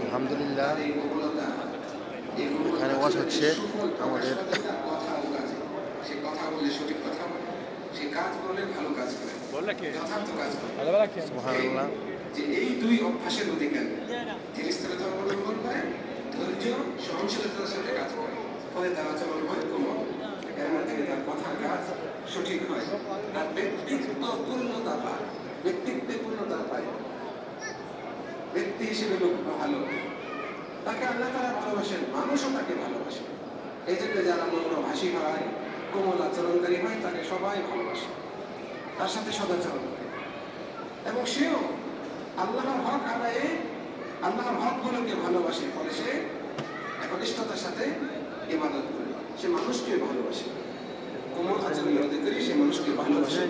আলহামদুলিল্লাহ এখানে ওয়াজ হচ্ছে আমাদের সুবহানাল্লাহ। এই দুই অভ্যাসের অধিকারী ধীরস্থিরতা অবলম্বন করে, ধৈর্য সহনশীলতার সাথে কাজ করে, ফলে তার আচরণ হয় কোমল, এর মধ্যে তার কথা কাজ সঠিক হয়, তার ব্যক্তিত্ব পূর্ণতা পায়, ব্যক্তিত্বে পূর্ণতা পায়, ব্যক্তি হিসেবে লোক ভালো, তাকে আল্লাহ তারা ভালোবাসেন, মানুষও তাকে ভালোবাসে। এই জন্য যারা নম্রভাষী হয়, কোমল আচরণকারী হয়, তাকে সবাই ভালোবাসে, তার সাথে সদাচরণ করে, এবং সেও আল্লাহর হক আদায়ে আল্লাহর হকগুলোকে ভালোবাসে, ফলে সে একনিষ্ঠতার সাথে ইবাদত করে, সে মানুষকে ভালোবাসে, কোমল আচরণের অধিকারী, সে মানুষকে ভালোবাসে।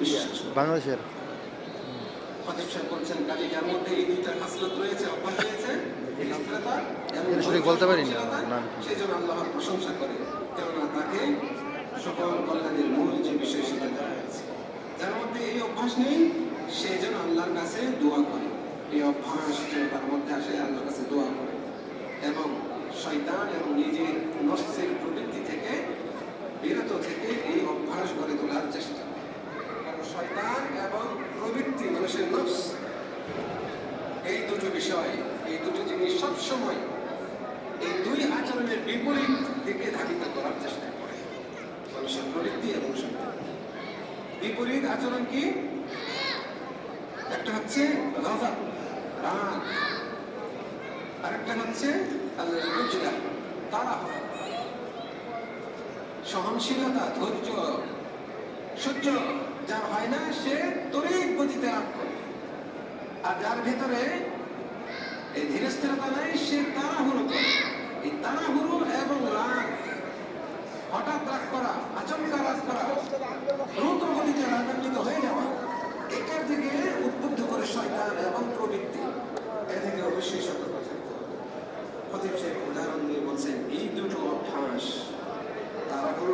বাংলাদেশের খতিব সাহেব বলছেন, কাজে যার মধ্যে এই দুইটা খাসলত রয়েছে, অভ্যাস রয়েছে, বলতে পারি না, সেই জন্য আল্লাহর প্রশংসা করে, কেননা তাকে সকল কল্যাণের মূল যে বিষয় সেটা দেওয়া হয়েছে। যার মধ্যে এই অভ্যাস নেই, সে যেন আল্লাহর কাছে দোয়া করে, এই অভ্যাস যেন তার মধ্যে আসে, আল্লাহর কাছে দোয়া করে, এবং শয়তান এবং নিজের নফসের প্রবৃত্তি থেকে বিরত থেকে এই অভ্যাস গড়ে তোলার চেষ্টা করে। কারণ শয়তান এবং প্রবৃত্তি, মানুষের নফস, এই দুটো বিষয়, এই দুটো জিনিস সবসময় এই দুই আচরণের বিপরীত দিকে ধাবিত করার চেষ্টা করে। মানুষের প্রবৃত্তি এবং শয়তান বিপরীত আচরণ কি? একটা হচ্ছে গজব, রাগ, আরেকটা হচ্ছে তারা, সহনশীলতা, ধৈর্য, সহ্য যার হয় না, সে তড়িৎ গতিতে রাগ করে, আর যার ভেতরে এই ধীরস্থিরতা নাই, সে তাড়াহুড়ো করে। এই তাড়াহুড়ো এবং রাগ, হঠাৎ রাগ করা, আচমকা রাগ করা, দ্রুত গতিতে রাগান্বিত হয়ে যাওয়া, এটার দিকে উদ্বুদ্ধ করে শয়তান এবং